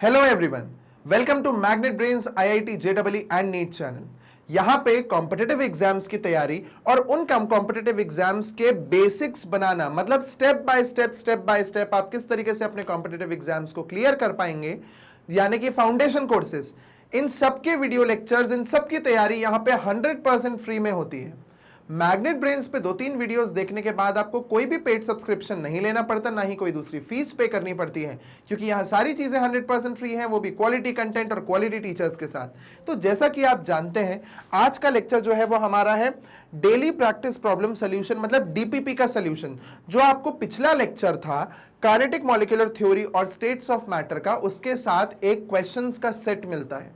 Hello everyone, welcome to Magnet Brains IIT JEE and NEET channel. यहाँ पे competitive exams की तैयारी और उन कॉम्पिटिटिव एग्जाम्स के बेसिक्स बनाना, मतलब स्टेप बाय स्टेप आप किस तरीके से अपने कॉम्पिटिटिव एग्जाम्स को क्लियर कर पाएंगे, यानी कि फाउंडेशन कोर्सेज, इन सब के वीडियो लेक्चर्स, इन सब की तैयारी यहाँ पे 100% फ्री में होती है। मैग्नेट ब्रेन्स पे 2-3 वीडियोस देखने के बाद आपको कोई भी पेड सब्सक्रिप्शन नहीं लेना पड़ता, ना ही कोई दूसरी फीस पे करनी पड़ती है, क्योंकि यहाँ सारी चीजें 100% फ्री हैं, वो भी क्वालिटी कंटेंट और क्वालिटी टीचर्स के साथ। तो जैसा कि आप जानते हैं, आज का लेक्चर जो है वो हमारा है डेली प्रैक्टिस प्रॉब्लम सोल्यूशन, मतलब डीपीपी का सोल्यूशन। जो आपको पिछला लेक्चर था काइनेटिक मॉलिक्यूलर थ्योरी और स्टेट्स ऑफ मैटर का, उसके साथ एक क्वेश्चंस का सेट मिलता है,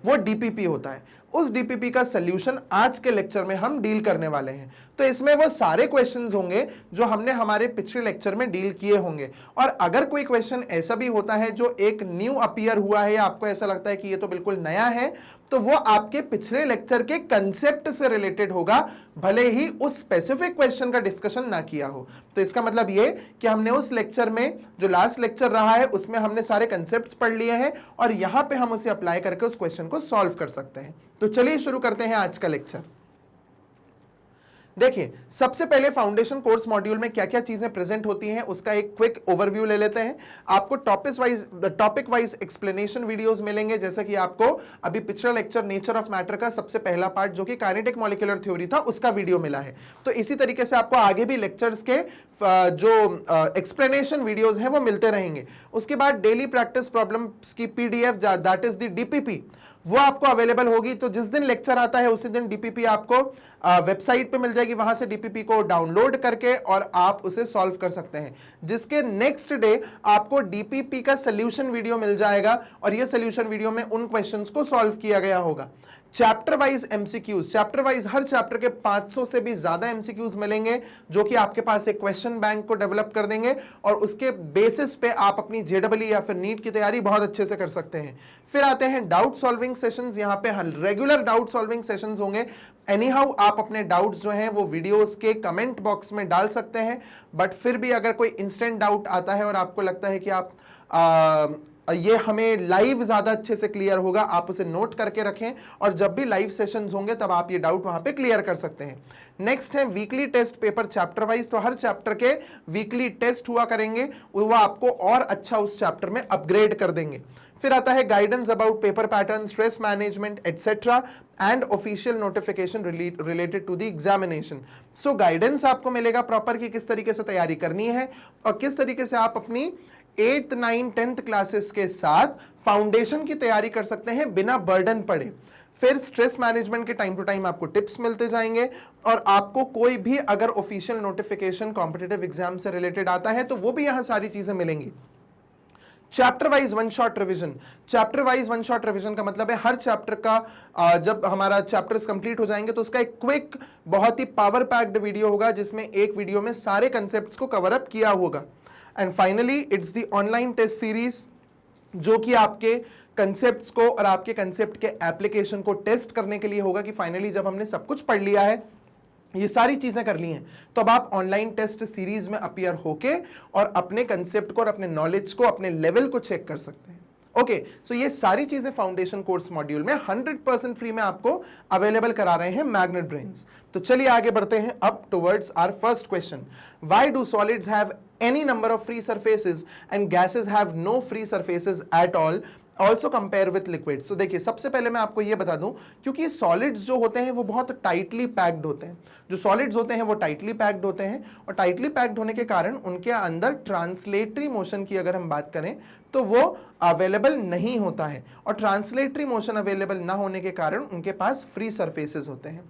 वो डीपीपी होता है। उस डीपीपी का सॉल्यूशन आज के लेक्चर में हम डील करने वाले हैं। तो इसमें वो सारे क्वेश्चंस होंगे जो हमने हमारे पिछले लेक्चर में डील किए होंगे। और अगर कोई क्वेश्चन ऐसा भी होता है जो एक न्यू अपीयर हुआ है या आपको ऐसा लगता है कि ये तो बिल्कुल नया है, तो वो आपके पिछले लेक्चर के कंसेप्ट से रिलेटेड होगा, भले ही उस स्पेसिफिक क्वेश्चन का डिस्कशन ना किया हो। तो इसका मतलब ये कि हमने उस लेक्चर में, जो लास्ट लेक्चर रहा है, उसमें हमने सारे कंसेप्ट्स पढ़ लिए हैं और यहां पे हम उसे अप्लाई करके उस क्वेश्चन को सॉल्व कर सकते हैं। तो चलिए शुरू करते हैं आज का लेक्चर। देखिए, सबसे पहले फाउंडेशन कोर्स मॉड्यूल में क्या क्या चीजें प्रेजेंट होती हैं उसका एक क्विक ओवरव्यू ले लेते हैं। आपको टॉपिक वाइज एक्सप्लेनेशन वीडियोस मिलेंगे, जैसे कि आपको अभी पिछला लेक्चर नेचर ऑफ मैटर का सबसे पहला पार्ट जो कि काइनेटिक मॉलिक्यूलर थ्योरी था, उसका वीडियो मिला है। तो इसी तरीके से आपको आगे भी लेक्चर्स के जो एक्सप्लेनेशन वीडियोस हैं वो मिलते रहेंगे। उसके बाद डेली प्रैक्टिस प्रॉब्लम्स की PDF, that is the DPP, वो आपको अवेलेबल होगी। तो जिस दिन लेक्चर आता है उसी दिन डीपीपी आपको वेबसाइट पे मिल जाएगी, वहां से डीपीपी को डाउनलोड करके और आप उसे सॉल्व कर सकते हैं। जिसके नेक्स्ट डे आपको डीपीपी का सॉल्यूशन वीडियो मिल जाएगा और ये सॉल्यूशन वीडियो में उन क्वेश्चंस को सॉल्व किया गया होगा। Chapter wise MCQs, chapter wise हर चैप्टर के 500 से भी ज्यादा एमसीक्यूज मिलेंगे, जो कि आपके पास एक क्वेश्चन बैंक को डेवलप कर देंगे और उसके बेसिस पे आप अपनी जेईई या फिर नीट की तैयारी बहुत अच्छे से कर सकते हैं। फिर आते हैं डाउट सॉल्विंग सेशंस। यहाँ पे रेगुलर डाउट सॉल्विंग सेशंस होंगे। एनी हाउ आप अपने डाउट्स जो हैं वो वीडियोस के कमेंट बॉक्स में डाल सकते हैं, बट फिर भी अगर कोई इंस्टेंट डाउट आता है और आपको लगता है कि आप ये हमें लाइव ज्यादा अच्छे से क्लियर होगा, आप उसे नोट करके रखें और जब भी लाइव सेशंस होंगे तब आप ये डाउट वहां पे क्लियर कर सकते हैं। नेक्स्ट है weekly test paper chapter wise. तो हर चैप्टर के वीकली टेस्ट हुआ करेंगे, वो आपको और अच्छा उस चैप्टर में अपग्रेड कर देंगे। फिर आता है guidance about paper pattern, stress management etcetera and official notification related to the examination. So guidance आपको मिलेगा प्रॉपर कि किस तरीके से तैयारी करनी है और किस तरीके से आप अपनी 8th, 9th, 10th क्लासेस के साथ फाउंडेशन की तैयारी कर सकते हैं बिना बर्डन पड़े। फिर स्ट्रेस मैनेजमेंट के टाइम टू टाइम आपको टिप्स मिलते जाएंगे और आपको कोई भी अगर ऑफिशियल नोटिफिकेशन कॉम्पिटिटिव एग्जाम से रिलेटेड आता है तो वो भी यहां सारी चीजें मिलेंगी। Chapter wise one shot revision. Chapter wise one shot revision का मतलब है हर चैप्टर का जब हमारा चैप्टर्स कंप्लीट हो जाएंगे तो उसका एक क्विक, बहुत ही पावर पैक्ड वीडियो होगा, जिसमें एक वीडियो में सारे कंसेप्ट्स को कवर अप किया होगा। And finally it's the online test series, जो कि आपके कंसेप्ट्स को और आपके कंसेप्ट के एप्लीकेशन को टेस्ट करने के लिए होगा कि फाइनली जब हमने सब कुछ पढ़ लिया है, ये सारी चीजें कर ली हैं, तो अब आप ऑनलाइन टेस्ट सीरीज में अपीयर होके और अपने कंसेप्ट को और अपने नॉलेज को, अपने लेवल को चेक कर सकते हैं। ओके, सो ये सारी चीजें फाउंडेशन कोर्स मॉड्यूल में 100% फ्री में आपको अवेलेबल करा रहे हैं मैग्नेट ब्रेन्स। तो चलिए आगे बढ़ते हैं अब towards our first question. Why do solids have any number of free surfaces and gases have no free surfaces at all, also compare with liquids? तो देखिए, सबसे पहले मैं आपको ये बता दूं, क्योंकि सॉलिड्स जो होते हैं वो बहुत टाइटली पैक्ड होते हैं। जो सॉलिड्स होते हैं वो टाइटली पैक्ड होते हैं और टाइटली पैक्ड होने के कारण उनके अंदर ट्रांसलेटरी मोशन की अगर हम बात करें तो वो अवेलेबल नहीं होता है, और ट्रांसलेटरी मोशन अवेलेबल ना होने के कारण उनके पास फ्री सरफेसेस होते हैं।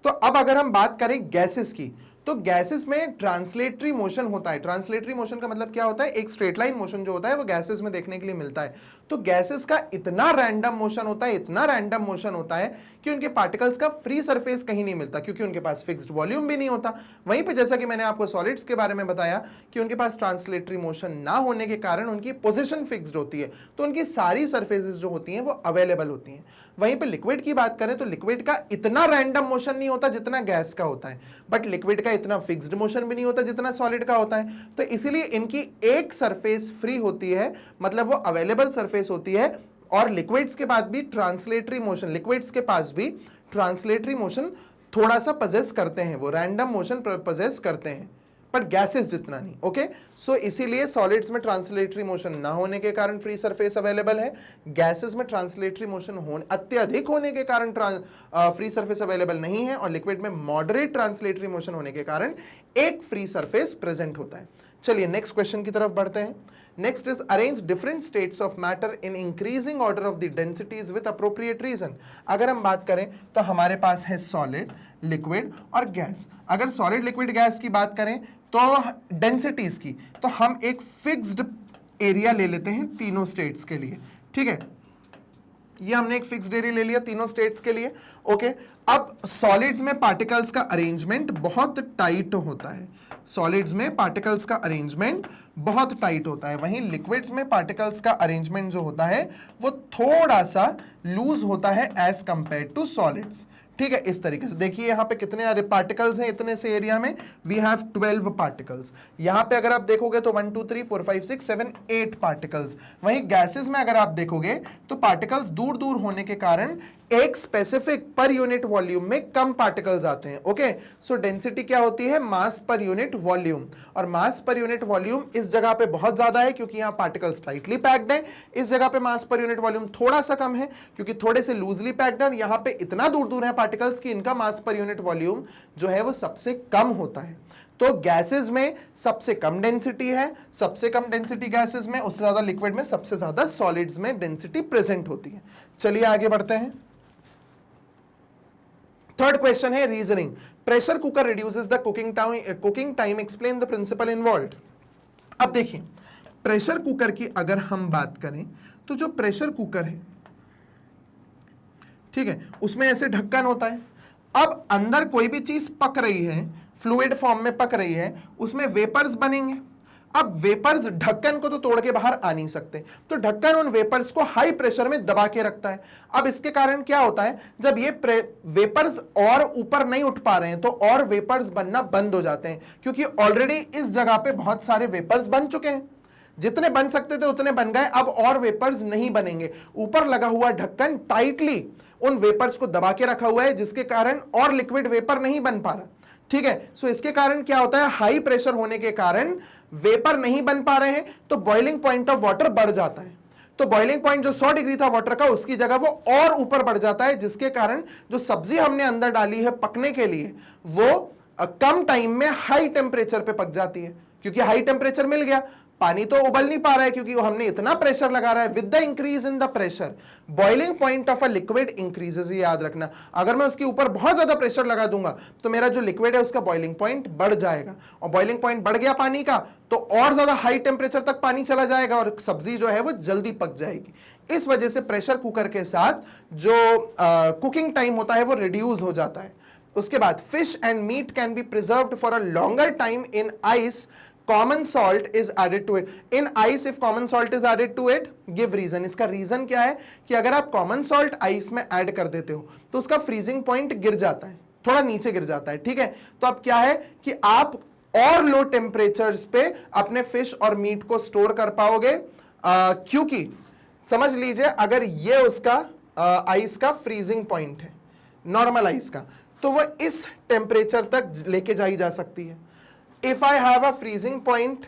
तो अब अगर हम बात करें गैसेस की, तो गैसेस में ट्रांसलेटरी मोशन होता है। ट्रांसलेटरी मोशन का मतलब क्या होता है? एक स्ट्रेट लाइन मोशन जो होता है वो गैसेस में देखने के लिए मिलता है। तो गैसेस का इतना रैंडम मोशन होता है, इतना रैंडम मोशन होता है कि उनके पार्टिकल्स का फ्री सरफेस कहीं नहीं मिलता, क्योंकि उनके पास फिक्स्ड वॉल्यूम भी नहीं होता। वहीं पे जैसा कि मैंने आपको सॉलिड्स के बारे में बताया कि उनके पास ट्रांसलेटरी मोशन ना होने के कारण उनकी पोजीशन फिक्स्ड होती है, तो उनकी सारी सरफेसेस जो होती हैं वो अवेलेबल होती हैं। वहीं पे लिक्विड की बात करें तो लिक्विड का इतना रैंडम मोशन नहीं होता जितना गैस का होता है, बट लिक्विड का इतना फिक्स्ड मोशन भी नहीं होता जितना सॉलिड का होता है, तो इसीलिए इनकी एक सरफेस फ्री होती है, मतलब वो अवेलेबल सरफेस होती है। और लिक्विड्स के बाद भी ट्रांसलेटरी मोशन, लिक्विड्स के पास भी ट्रांसलेटरी मोशन थोड़ा सा पजेस करते हैं, वो रैंडम मोशन पजेस करते हैं, बट गैसेस जितना नहीं। ओके, सो इसीलिए सॉलिड्स में ट्रांसलेटरी मोशन ना होने के कारण फ्री सरफेस अवेलेबल है, गैसेस में ट्रांसलेटरी मोशन अत्यधिक होने के कारण फ्री सरफेस अवेलेबल नहीं है, और लिक्विड में मॉडरेट ट्रांसलेटरी मोशन होने के कारण एक फ्री सरफेस प्रेजेंट होता है। चलिए नेक्स्ट क्वेश्चन की तरफ बढ़ते हैं। Next is arrange different states of matter in increasing order of the densities with appropriate reason. अगर हम बात करें तो हमारे पास है सॉलिड, लिक्विड और गैस। अगर सॉलिड, लिक्विड, गैस की बात करें तो डेंसिटीज की, तो हम एक फिक्स्ड एरिया ले लेते हैं तीनों स्टेट्स के लिए। ठीक है, ये हमने एक फिक्स्ड एरिया ले लिया तीनों स्टेट्स के लिए। ओके, अब सॉलिड्स में पार्टिकल्स का अरेंजमेंट बहुत टाइट होता है, सॉलिड्स में पार्टिकल्स का अरेंजमेंट बहुत टाइट होता है, वहीं लिक्विड्स में पार्टिकल्स का अरेंजमेंट जो होता है वो थोड़ा सा लूज होता है एज कंपेयर टू सॉलिड्स। ठीक है, इस तरीके से देखिए यहाँ पे कितने पार्टिकल्स हैं, इतने से एरिया में वी हैव 12 पार्टिकल्स। यहाँ पे अगर आप देखोगे तो 1 2 3 4 5 6 7 8 पार्टिकल्स। वहीं गैसेस में अगर आप देखोगे तो पार्टिकल्स दूर दूर होने के कारण एक स्पेसिफिक पर यूनिट वॉल्यूम में कम पार्टिकल्स आते हैं। ओके, सो डेंसिटी क्या होती है, मास पर यूनिट वॉल्यूम, और मास पर यूनिट वॉल्यूम इस जगह पे बहुत ज्यादा है क्योंकि यहाँ पार्टिकल्स टाइटली पैक्ड है, इस जगह पे मास पर यूनिट वॉल्यूम थोड़ा सा कम है क्योंकि थोड़े से लूजली पैक्ड है, यहाँ पे इतना दूर दूर है पार्टिकल्स की इनका मास पर यूनिट वॉल्यूम जो है वो सबसे कम होता है। तो गैसेस में सबसे कम डेंसिटी है, सबसे कम डेंसिटी गैसेस में, उससे ज्यादा लिक्विड में, सबसे ज्यादा सॉलिड्स में डेंसिटी प्रेजेंट होती है। चलिए आगे बढ़ते हैं। थर्ड क्वेश्चन है reasoning. Pressure cooker reduces the cooking time, explain the principle involved. अब देखिए, प्रेशर कुकर की अगर हम बात करें तो जो प्रेशर कुकर है, ठीक है, उसमें ऐसे ढक्कन होता है। अब अंदर कोई भी चीज पक रही है, फ्लूइड फॉर्म में पक रही है, उसमें वेपर्स बनेंगे। अब वेपर्स ढक्कन को तो तोड़ के बाहर आ नहीं सकते, तो ढक्कन उन वेपर्स को हाई प्रेशर में दबा के रखता है। अब इसके कारण क्या होता है, जब ये वेपर्स और ऊपर नहीं उठ पा रहे हैं तो और वेपर्स बनना बंद हो जाते हैं, क्योंकि ऑलरेडी इस जगह पे बहुत सारे वेपर्स बन चुके हैं, जितने बन सकते थे उतने बन गए, अब और वेपर्स नहीं बनेंगे। ऊपर लगा हुआ ढक्कन टाइटली उन वेपर्स को दबा के रखा हुआ है, जिसके कारण और लिक्विड वेपर नहीं बन पा रहा। ठीक है, सो इसके कारण क्या होता है, हाई प्रेशर होने के कारण वेपर नहीं बन पा रहे हैं, तो बॉइलिंग पॉइंट ऑफ वाटर बढ़ जाता है। तो बॉइलिंग पॉइंट जो 100 डिग्री था वाटर का, उसकी जगह वो और ऊपर बढ़ जाता है, जिसके कारण जो सब्जी हमने अंदर डाली है पकने के लिए वो कम टाइम में हाई टेम्परेचर पे पक जाती है, क्योंकि हाई टेम्परेचर मिल गया। पानी तो उबल नहीं पा रहा है क्योंकि वो हमने इतना प्रेशर लगा रहा है। With the increase in the pressure boiling point of a liquid increases, याद रखना। अगर मैं उसके ऊपर बहुत ज्यादा प्रेशर लगा दूंगा तो मेरा जो लिक्विड है उसका बॉइलिंग पॉइंट बढ़ जाएगा, और बॉइलिंग पॉइंट बढ़ गया पानी का तो और ज्यादा हाई टेम्परेचर तक पानी चला जाएगा और सब्जी जो है वो जल्दी पक जाएगी। इस वजह से प्रेशर कुकर के साथ जो कुकिंग टाइम होता है वो रिड्यूस हो जाता है। उसके बाद fish and meat can be preserved for a longer time in ice, common salt is added to it. In ice if common salt is added to it, give reason. इसका reason क्या है कि अगर आप common salt आइस में add कर देते हो तो उसका फ्रीजिंग पॉइंट गिर जाता है, थोड़ा नीचे गिर जाता है। ठीक है, तो अब क्या है कि आप और लो टेम्परेचर्स पे अपने फिश और मीट को स्टोर कर पाओगे, क्योंकि समझ लीजिए अगर ये उसका आइस का फ्रीजिंग पॉइंट है, नॉर्मल आइस का, तो वो इस टेम्परेचर तक लेके जाई जा सकती है। If I have a freezing point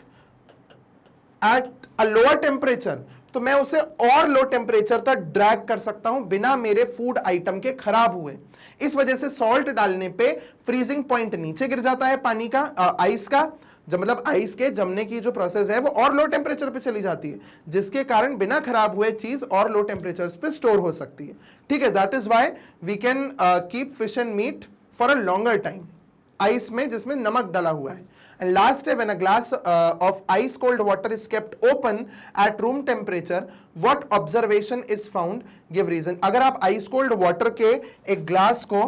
at a lower temperature, तो मैं उसे और लो टेम्परेचर तक ड्रैग कर सकता हूं बिना मेरे फूड आइटम के खराब हुए। इस वजह से सॉल्ट डालने पे फ्रीजिंग पॉइंट नीचे गिर जाता है पानी का, आइस का, जब मतलब आइस के जमने की जो प्रोसेस है वो और लो टेम्परेचर पे चली जाती है, जिसके कारण बिना खराब हुए चीज और लो टेम्परेचर पे स्टोर हो सकती है। ठीक है, that is why we can keep fish and meat for a longer time ice में जिसमें नमक डाला हुआ है। And last, when a glass of ice cold water is kept open at room temperature, what observation is found? Give reason. अगर आप ice cold water के एक ग्लास को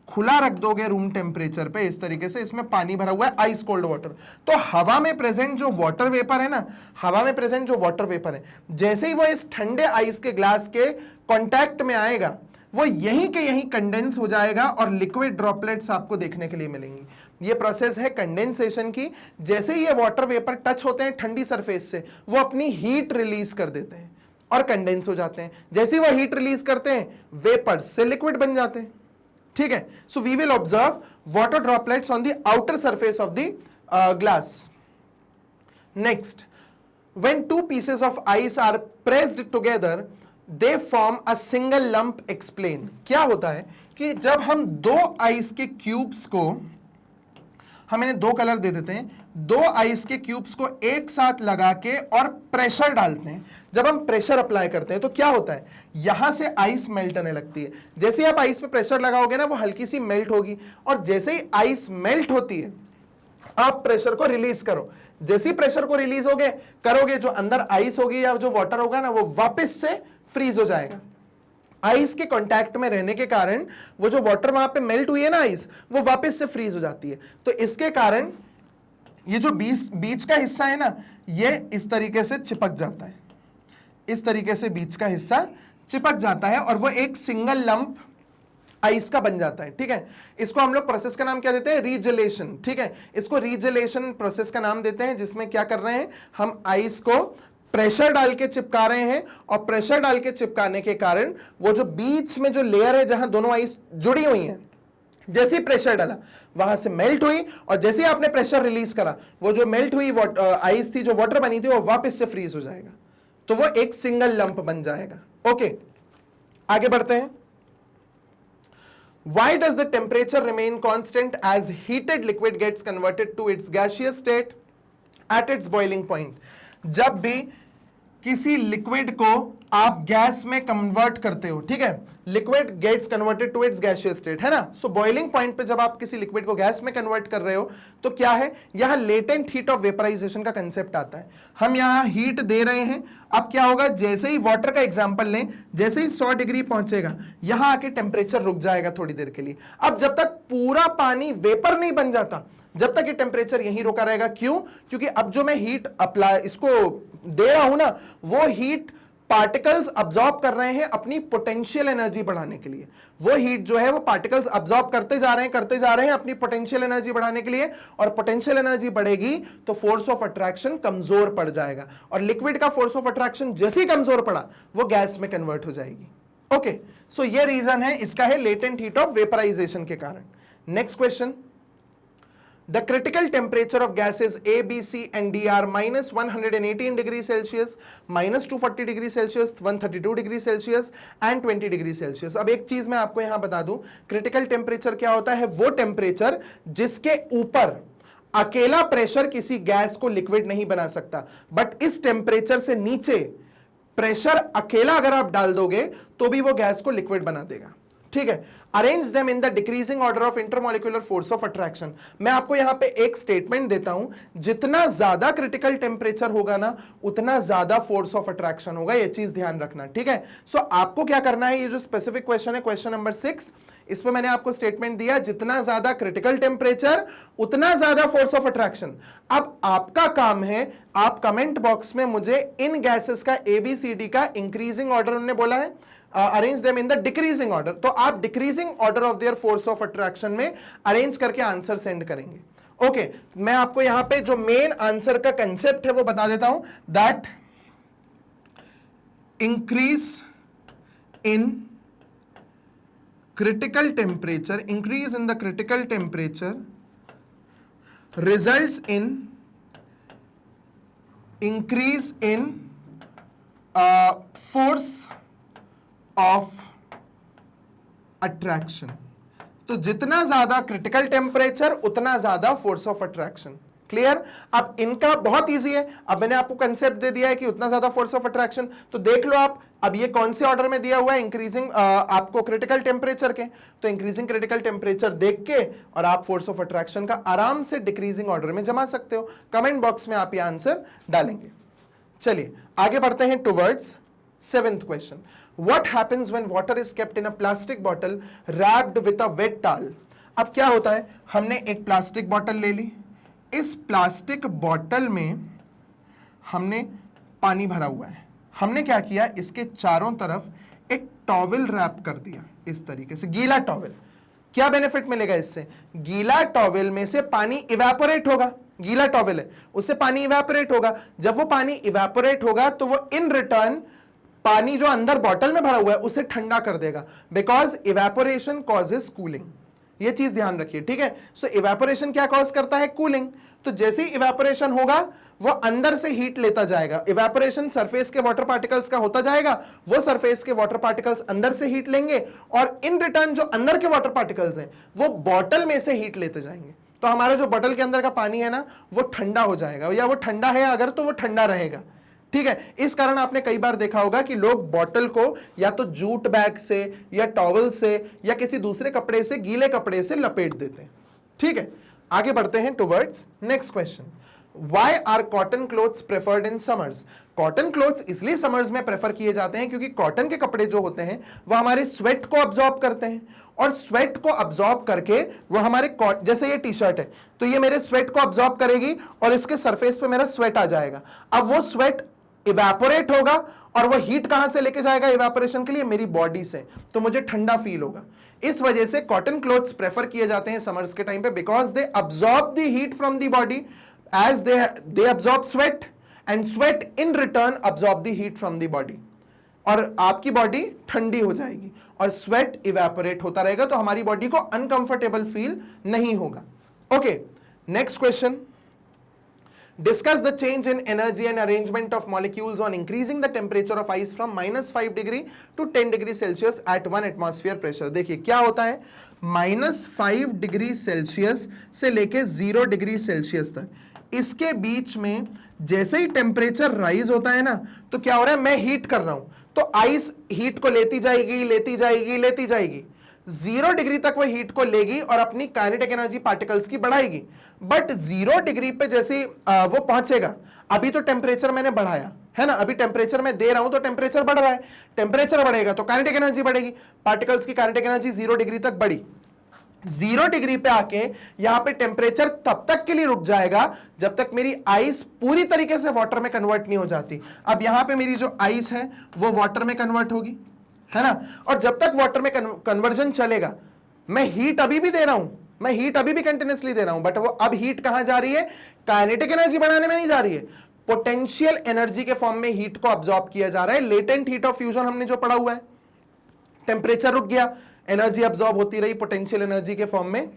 खुला रख दोगे रूम टेम्परेचर पे, इस तरीके से, इसमें पानी भरा हुआ है आइस कोल्ड वाटर, तो हवा में प्रेजेंट जो वाटर वेपर है ना, हवा में प्रेजेंट जो वाटर वेपर है, जैसे ही वो इस ठंडे आइस के ग्लास के कांटेक्ट में आएगा, वो यहीं के यहीं कंडेंस हो जाएगा और लिक्विड ड्रॉपलेट्स आपको देखने के लिए मिलेंगी। ये प्रोसेस है कंडेंसेशन की। जैसे ही ये वाटर वेपर टच होते हैं ठंडी सरफेस से, वो अपनी हीट रिलीज कर देते हैं और कंडेंस हो जाते हैं। जैसे ही वो हीट रिलीज करते हैं, वेपर्स से लिक्विड बन जाते हैं। ठीक है, so we will observe water droplets on the outer surface of the glass. Next, when two pieces of ice are pressed together they form a single lump। explain। क्या होता है कि जब हम दो आइस के क्यूब्स को, हम इन्हें दो कलर दे देते हैं, दो आइस के क्यूब्स को एक साथ लगा के और प्रेशर डालते हैं। जब हम प्रेशर अप्लाई करते हैं तो क्या होता है, यहां से आइस मेल्ट होने लगती है। जैसे ही आप आइस पे प्रेशर लगाओगे ना, वो हल्की सी मेल्ट होगी, और जैसे ही आइस मेल्ट होती है आप प्रेशर को रिलीज करो। जैसे ही प्रेशर को रिलीज होगे करोगे, जो अंदर आइस होगी या जो वाटर होगा ना, वो वापस से फ्रीज हो जाएगा। आइस के कांटेक्ट में रहने के कारण वो जो वाटर वहां पे मेल्ट हुई है ना आइस, वो वापस से फ्रीज हो जाती है। तो इसके कारण ये जो बीच का हिस्सा है ना, ये इस तरीके से चिपक जाता है। इस तरीके से बीच का हिस्सा चिपक जाता है और वो एक सिंगल लंप आइस का बन जाता है। ठीक है, इसको हम लोग प्रोसेस का नाम क्या देते हैं, रीजेलेशन। ठीक है, इसको रीजेलेशन प्रोसेस का नाम देते हैं, जिसमें क्या कर रहे हैं, हम आइस को प्रेशर डाल के चिपका रहे हैं, और प्रेशर डाल के चिपकाने के कारण वो जो बीच में जो लेयर है जहां दोनों आइस जुड़ी हुई हैं, जैसे ही प्रेशर डाला वहां से मेल्ट हुई, और जैसे ही आपने प्रेशर रिलीज करा, वो जो मेल्ट हुई आइस थी, जो वाटर बनी थी, वो वापस से फ्रीज हो जाएगा। तो वो एक सिंगल लंप बन जाएगा। ओके, आगे बढ़ते हैं। Why does the temperature remain constant as heated liquid gets converted to its gaseous state at its boiling point? जब भी किसी लिक्विड को आप गैस में कन्वर्ट करते हो, ठीक है, liquid gets converted to its gaseous state, है ना। सो बॉइलिंग पॉइंट पे जब आप किसी लिक्विड को गैस में कन्वर्ट कर रहे हो तो क्या है, यहां लेटेंट हीट ऑफ वेपराइजेशन का कंसेप्ट आता है। हम यहां हीट दे रहे हैं। अब क्या होगा, जैसे ही वाटर का एग्जांपल लें, जैसे ही 100 डिग्री पहुंचेगा, यहां आके टेम्परेचर रुक जाएगा थोड़ी देर के लिए। अब जब तक पूरा पानी वेपर नहीं बन जाता, जब तक ये टेम्परेचर यहीं रोका रहेगा। क्यों, क्योंकि अब जो मैं हीट अप्लाई इसको दे रहा हूं ना, वो हीट पार्टिकल्स अब्सॉर्ब कर रहे हैं अपनी पोटेंशियल एनर्जी बढ़ाने के लिए। वो हीट जो है वो पार्टिकल्स अब्सॉर्ब करते जा रहे हैं अपनी पोटेंशियल एनर्जी बढ़ाने के लिए, और पोटेंशियल एनर्जी बढ़ेगी तो फोर्स ऑफ अट्रैक्शन कमजोर पड़ जाएगा, और लिक्विड का फोर्स ऑफ अट्रैक्शन जैसे ही कमजोर पड़ा वो गैस में कन्वर्ट हो जाएगी। ओके, सो ये रीजन है, इसका है लेटेंट हीट ऑफ वेपराइजेशन के कारण। Next question, the critical temperature of gases A, B, C and D are minus 118 degrees Celsius, minus 240 degrees Celsius, 132 degrees Celsius and 20 degrees Celsius। अब एक चीज मैं आपको यहां बता दूं, क्रिटिकल टेम्परेचर क्या होता है, वो टेम्परेचर जिसके ऊपर अकेला प्रेशर किसी गैस को लिक्विड नहीं बना सकता, बट इस टेम्परेचर से नीचे प्रेशर अकेला अगर आप डाल दोगे तो भी वो गैस को लिक्विड बना देगा। ठीक है, arrange them in the decreasing order of intermolecular force of attraction. मैं आपको यहां पे एक स्टेटमेंट देता हूं, जितना ज्यादा क्रिटिकल टेम्परेचर होगा ना, उतना ज्यादा फोर्स ऑफ अट्रैक्शन होगा, ये चीज ध्यान रखना। ठीक है, सो आपको क्या करना है, ये जो स्पेसिफिक क्वेश्चन है, क्वेश्चन नंबर 6, इस पर मैंने आपको स्टेटमेंट दिया, जितना ज्यादा क्रिटिकल टेम्परेचर उतना ज्यादा फोर्स ऑफ अट्रैक्शन। अब आपका काम है, आप कमेंट बॉक्स में मुझे इन गैसेस का ABCD का इंक्रीजिंग ऑर्डर उन्होंने बोला है, arrange them in the decreasing order, तो आप decreasing order of their force of attraction में अरेंज करके आंसर सेंड करेंगे। ओके, मैं आपको यहां पे जो मेन आंसर का कंसेप्ट है वो बता देता हूं, that increase in critical temperature, increase in the critical temperature results in increase in force of attraction। तो जितना ज्यादा क्रिटिकल टेम्परेचर उतना ज्यादा फोर्स ऑफ अट्रैक्शन। क्लियर। अब इनका बहुत इजी है, अब मैंने आपको कंसेप्ट दे दिया है कि उतना ज्यादा फोर्स ऑफ अट्रैक्शन, तो देख लो आप, अब ये कौन से ऑर्डर में दिया हुआ है, इंक्रीजिंग आपको क्रिटिकल टेम्परेचर के, तो इंक्रीजिंग क्रिटिकल टेम्परेचर देख के और आप फोर्स ऑफ अट्रैक्शन का आराम से डिक्रीजिंग ऑर्डर में जमा सकते हो। कमेंट बॉक्स में आप ये आंसर डालेंगे। चलिए आगे बढ़ते हैं towards 7th question. What happens when water is kept in a plastic bottle wrapped with a wet towel. अब क्या होता है, हमने एक प्लास्टिक बॉटल ले ली, इस प्लास्टिक बॉटल में हमने पानी भरा हुआ है, हमने क्या किया, इसके चारों तरफ एक टॉवल रैप कर दिया इस तरीके से, गीला टॉवल, क्या बेनिफिट मिलेगा इससे? गीला टॉवल में से पानी इवेपोरेट होगा, गीला टॉवल है उससे पानी इवेपोरेट होगा, जब वो पानी इवेपोरेट होगा तो वो इन रिटर्न पानी जो अंदर बॉटल में भरा हुआ है उसे ठंडा कर देगा, बिकॉज इवेपोरेशन कॉजेस कूलिंग, ये चीज ध्यान रखिए, ठीक है। सो इवेपोरेशन क्या कॉज करता है? कूलिंग। तो जैसे ही इवेपोरेशन होगा वो अंदर से हीट लेता जाएगा, इवेपोरेशन सरफेस के वाटर पार्टिकल्स का होता जाएगा, वो सरफेस के वाटर पार्टिकल्स अंदर से हीट लेंगे और इन रिटर्न जो अंदर के वाटर पार्टिकल्स हैं वो बॉटल में से हीट लेते जाएंगे। तो हमारा जो बॉटल के अंदर का पानी है ना वो ठंडा हो जाएगा, या वो ठंडा है अगर तो वो ठंडा रहेगा, ठीक है। इस कारण आपने कई बार देखा होगा कि लोग बॉटल को या तो जूट बैग से या टॉवल से या किसी दूसरे कपड़े से, गीले कपड़े से लपेट देते हैं, ठीक है। आगे बढ़ते हैं towards next question. Why are cotton clothes preferred in summers? Cotton clothes इसलिए समर्स में प्रेफर किए जाते हैं क्योंकि कॉटन के कपड़े जो होते हैं वो हमारे स्वेट को अब्सॉर्ब करते हैं, और स्वेट को अब्सॉर्ब करके वो हमारे जैसे ये टी शर्ट है तो ये मेरे स्वेट को अब्सॉर्ब करेगी और इसके सरफेस पे मेरा स्वेट आ जाएगा। अब वो स्वेट इवेपोरेट होगा और वो हीट कहां से लेके जाएगा इवेपोरेशन के लिए? मेरी बॉडी से, तो मुझे ठंडा फील होगा। इस वजह से कॉटन क्लोथ्स प्रेफर किए जाते हैं समर्स के टाइम पे, because they absorb the heat from the body as they absorb sweat and sweat in return absorb the heat from the body, और आपकी बॉडी ठंडी हो जाएगी और स्वेट इवेपोरेट होता रहेगा, तो हमारी बॉडी को अनकंफर्टेबल फील नहीं होगा। Okay, next question. Discuss the change in energy and arrangement of molecules on increasing the temperature of ice from -5 degree to 10 degree Celsius at 1 atmosphere pressure। देखिए क्या होता है, -5 डिग्री सेल्सियस से लेके 0 degree Celsius तक, इसके बीच में जैसे ही टेम्परेचर राइज होता है ना तो क्या हो रहा है, मैं हीट कर रहा हूं तो आइस हीट को लेती जाएगी लेती जाएगी लेती जाएगी, 0 डिग्री तक वो हीट को लेगी और अपनी काइनेटिक एनर्जी पार्टिकल्स की बढ़ाएगी। बट 0 डिग्री पे जैसे वो पहुंचेगा, अभी तो टेम्परेचर मैंने बढ़ाया है ना, अभी टेम्परेचर मैं दे रहा हूं तो टेम्परेचर बढ़ रहा है, टेम्परेचर बढ़ेगा तो काइनेटिक एनर्जी बढ़ेगी, पार्टिकल्स की काइनेटिक एनर्जी 0 डिग्री तक बढ़ी। 0 डिग्री पे आके यहां पे टेम्परेचर तब तक के लिए रुक जाएगा जब तक मेरी आइस पूरी तरीके से वाटर में कन्वर्ट नहीं हो जाती। अब यहां पे मेरी जो आइस है वो वाटर में कन्वर्ट होगी, है ना, और जब तक वाटर में कन्वर्जन चलेगा, मैं हीट अभी भी दे रहा हूं, मैं हीट अभी भी कंटिन्यूसली दे रहा हूं, बट वो अब हीट कहां जा रही है, काइनेटिक एनर्जी बढ़ाने में नहीं जा रही है, पोटेंशियल एनर्जी के फॉर्म में हीट को अब्सॉर्ब किया जा रहा है। लेटेंट हीट ऑफ फ्यूजन हमने जो पढ़ा हुआ है, टेम्परेचर रुक गया, एनर्जी अब्सॉर्ब होती रही पोटेंशियल एनर्जी के फॉर्म में।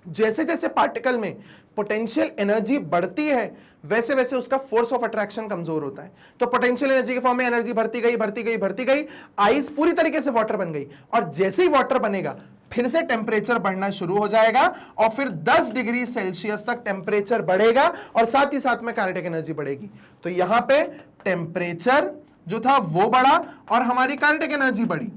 जैसे जैसे पार्टिकल में पोटेंशियल एनर्जी बढ़ती है वैसे वैसे उसका फोर्स ऑफ अट्रैक्शन कमजोर होता है, तो पोटेंशियल एनर्जी के फॉर्म में एनर्जी बढ़ती गई बढ़ती गई बढ़ती गई, आइस पूरी तरीके से वाटर बन गई, और जैसे ही वाटर बनेगा फिर से टेम्परेचर बढ़ना शुरू हो जाएगा और फिर 10 डिग्री सेल्सियस तक टेम्परेचर बढ़ेगा और साथ ही साथ में काइनेटिक एनर्जी बढ़ेगी। तो यहां पे टेम्परेचर जो था वो बढ़ा और हमारी काइनेटिक एनर्जी बढ़ी,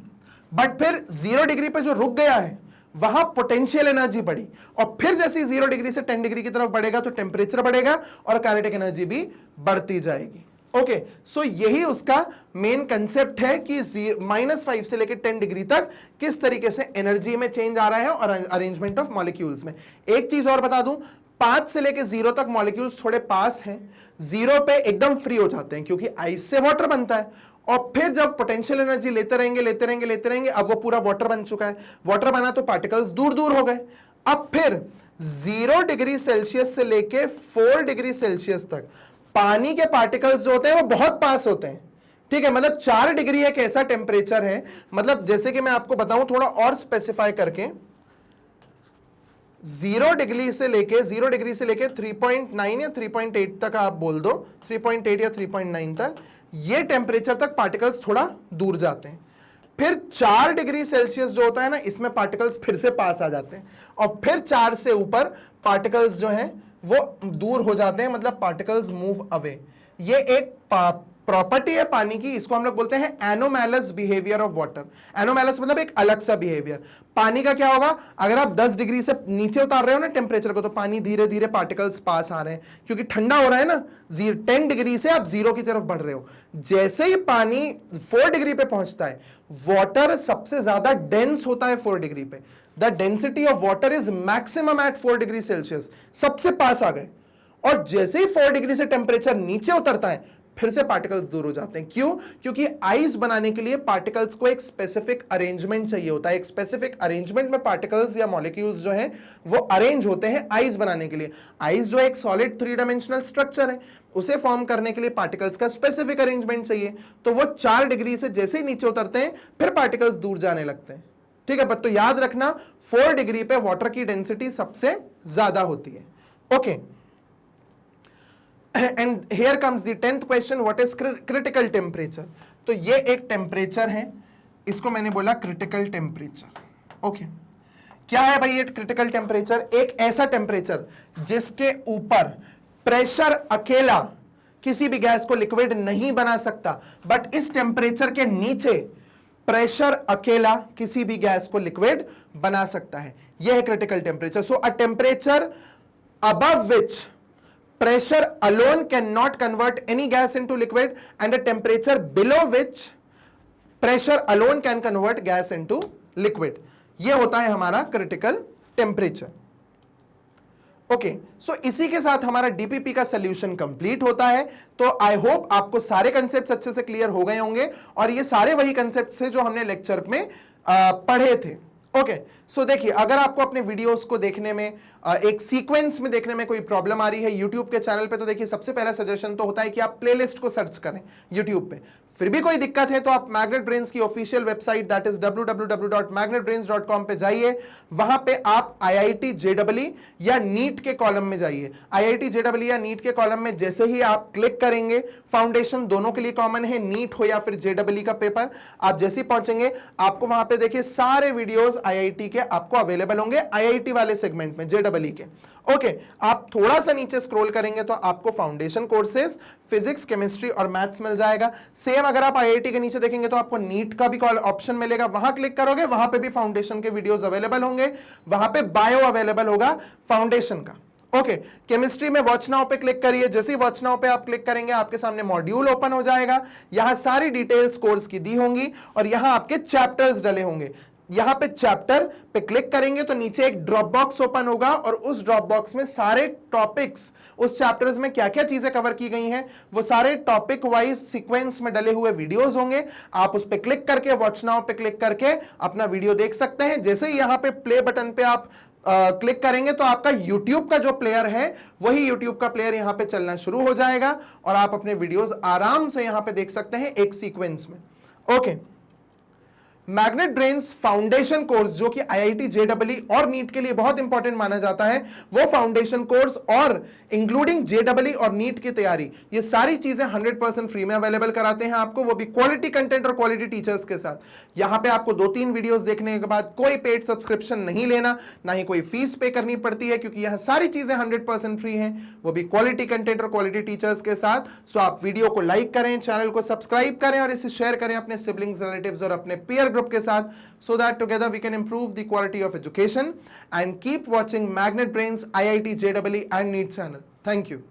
बट फिर 0 डिग्री पे जो रुक गया है वहां पोटेंशियल एनर्जी बढ़ी, और फिर जैसे ही 0 डिग्री से 10 डिग्री की तरफ बढ़ेगा तो टेम्परेचर बढ़ेगा और काइनेटिक एनर्जी भी बढ़ती जाएगी। ओके, सो यही उसका मेन कंसेप्ट है कि -5 से लेकर 10 डिग्री तक किस तरीके से एनर्जी में चेंज आ रहा है और अरेंजमेंट ऑफ मॉलिक्यूल्स में। एक चीज और बता दूं, 5 से लेकर 0 तक मॉलिक्यूल्स थोड़े पास हैं, 0 पे एकदम फ्री हो जाते हैं क्योंकि आइस से वाटर बनता है, और फिर जब पोटेंशियल एनर्जी लेते रहेंगे लेते रहेंगे लेते रहेंगे, अब वो पूरा वाटर बन चुका है, वाटर बना तो पार्टिकल्स दूर दूर हो गए। अब फिर 0 डिग्री सेल्सियस से लेके 4 डिग्री सेल्सियस तक पानी के पार्टिकल्स जो होते हैं वो बहुत पास होते हैं, ठीक है, मतलब 4 डिग्री एक ऐसा टेम्परेचर है, मतलब जैसे कि मैं आपको बताऊं थोड़ा और स्पेसिफाई करके, 0 डिग्री से लेके 3.9 या 3.8 तक आप बोल दो, 3.8 या 3.9 तक ये टेम्परेचर तक पार्टिकल्स थोड़ा दूर जाते हैं। फिर 4 डिग्री सेल्सियस जो होता है ना, इसमें पार्टिकल्स फिर से पास आ जाते हैं, और फिर 4 से ऊपर पार्टिकल्स जो हैं वो दूर हो जाते हैं, मतलब पार्टिकल्स मूव अवे। ये एक प्रॉपर्टी है पानी की, इसको हम लोग बोलते हैं एनोमैलस बिहेवियर ऑफ वाटर। एनोमैलस मतलब एक अलग सा बिहेवियर। पानी का क्या होगा, अगर आप 10 डिग्री से नीचे उतार रहे हो ना टेम्परेचर को, तो पानी धीरे धीरे पार्टिकल्स पास आ रहे हैं क्योंकि ठंडा हो रहा है ना, 10 डिग्री से आप 0 की तरफ बढ़ रहे हो। जैसे ही पानी 4 डिग्री पे पहुंचता है, वाटर सबसे ज्यादा डेंस होता है 4 डिग्री पे, the density of water is maximum at 4 degree celsius, सबसे पास आ गए। और जैसे ही 4 डिग्री से टेम्परेचर नीचे उतरता है, फिर से पार्टिकल्स दूर हो जाते हैं। क्यों? क्योंकि आइस बनाने के लिए पार्टिकल्स को एक स्पेसिफिक अरेंजमेंट चाहिए होता है। एक स्पेसिफिक अरेंजमेंट में पार्टिकल्स या मॉलिक्यूल्स जो हैं वो अरेंज होते हैं आइस बनाने के लिए। आइस जो एक सॉलिड 3 डायमेंशनल स्ट्रक्चर है, उसे फॉर्म करने के लिए पार्टिकल्स का स्पेसिफिक अरेंजमेंट चाहिए। तो वो 4 डिग्री से जैसे ही नीचे उतरते हैं फिर पार्टिकल्स दूर जाने लगते हैं। ठीक है, तो याद रखना 4 डिग्री पे वाटर की डेंसिटी सबसे ज्यादा होती है। Okay, and here comes the 10th question, what is critical temperature. तो ये एक टेम्परेचर है, इसको मैंने बोला क्रिटिकल टेम्परेचर। ओके, क्या है भाई ये क्रिटिकल टेम्परेचर? एक ऐसा टेम्परेचर जिसके ऊपर प्रेशर अकेला किसी भी गैस को लिक्विड नहीं बना सकता, बट इस टेम्परेचर के नीचे प्रेशर अकेला किसी भी गैस को लिक्विड बना सकता है। यह है critical temperature. So a temperature above which pressure alone cannot convert any gas into liquid, and a temperature below which pressure alone can convert gas into liquid. ये होता है हमारा क्रिटिकल टेम्परेचर। ओके, सो इसी के साथ हमारा डीपीपी का solution complete होता है। तो आई होप आपको सारे कंसेप्ट्स अच्छे से क्लियर हो गए होंगे, और ये सारे वही कंसेप्ट्स थे जो हमने लेक्चर में पढ़े थे। ओके, सो देखिए, अगर आपको अपने वीडियोस को देखने में एक सीक्वेंस में देखने में कोई प्रॉब्लम आ रही है यूट्यूब के चैनल पे, तो देखिए सबसे पहला सजेशन तो होता है कि आप प्लेलिस्ट को सर्च करें यूट्यूब पे। फिर भी कोई दिक्कत है तो आप मैग्नेट ब्रेन्स की official website that is www.magnetbrains.com पे जाइए। वहां पे आप IIT JEE या नीट के कॉलम में जाइए। IIT JEE या नीट के कॉलम में जैसे ही आप क्लिक करेंगे, फाउंडेशन दोनों के लिए कॉमन है, नीट हो या फिर JEE का पेपर, आप जैसे ही पहुंचेंगे आपको वहां पे देखिए सारे वीडियोस IIT के आपको अवेलेबल होंगे, IIT वाले सेगमेंट में, JEE के। ओके, आप थोड़ा सा नीचे स्क्रॉल करेंगे तो आपको फाउंडेशन कोर्सेज फिजिक्स, केमिस्ट्री और मैथ्स मिल जाएगा। सेम अगर आप IIT के नीचे देखेंगे तो आपको नीट का भी ऑप्शन मिलेगा, वहां क्लिक करोगे, वहां पे भी फाउंडेशन के वीडियोस अवेलेबल होंगे, वहां पे बायो अवेलेबल होगा फाउंडेशन का। ओके, केमिस्ट्री में वॉच नाउ पे क्लिक करिए। जैसे ही वॉच नाउ पे आप क्लिक करेंगे आपके सामने मॉड्यूल ओपन हो जाएगा, यहां सारी डिटेल्स कोर्स की दी होंगी और यहां आपके चैप्टर्स डले होंगे। यहां पे चैप्टर पे क्लिक करेंगे तो नीचे एक ड्रॉप बॉक्स ओपन होगा और उस ड्रॉप बॉक्स में सारे टॉपिक्स, उस चैप्टर्स में क्या क्या चीजें कवर की गई हैं, वो सारे टॉपिक वाइज सीक्वेंस में डले हुए वीडियोस होंगे। आप उस पे क्लिक करके, वॉच नाउ पे क्लिक करके अपना वीडियो देख सकते हैं। जैसे ही यहां पे प्ले बटन पे आप क्लिक करेंगे तो आपका YouTube का जो प्लेयर है वही YouTube का प्लेयर यहां पे चलना शुरू हो जाएगा और आप अपने वीडियोस आराम से यहां पे देख सकते हैं एक सीक्वेंस में। Okay, magnet brains foundation course जो कि IIT JEE और नीट के लिए बहुत इंपॉर्टेंट माना जाता है, वो फाउंडेशन कोर्स और इंक्लूडिंग JEE और नीट की तैयारी, ये सारी चीजें 100% फ्री में अवेलेबल कराते हैं आपको, वो भी क्वालिटी कंटेंट और क्वालिटी टीचर्स के साथ। यहां पे आपको 2-3 वीडियोस देखने के बाद कोई पेड सब्सक्रिप्शन नहीं लेना, ना ही कोई फीस पे करनी पड़ती है, क्योंकि यह सारी चीजें 100% फ्री हैं, वो भी क्वालिटी कंटेंट और क्वालिटी टीचर्स के साथ। सो आप वीडियो को लाइक करें, चैनल को सब्सक्राइब करें और इसे शेयर करें अपने सिबलिंग्स, रिलेटिव्स और अपने पीयर ग्रुप के साथ, so that together we can improve the quality of education, and keep watching Magnet Brains, IIT JEE and NEET channel. Thank you.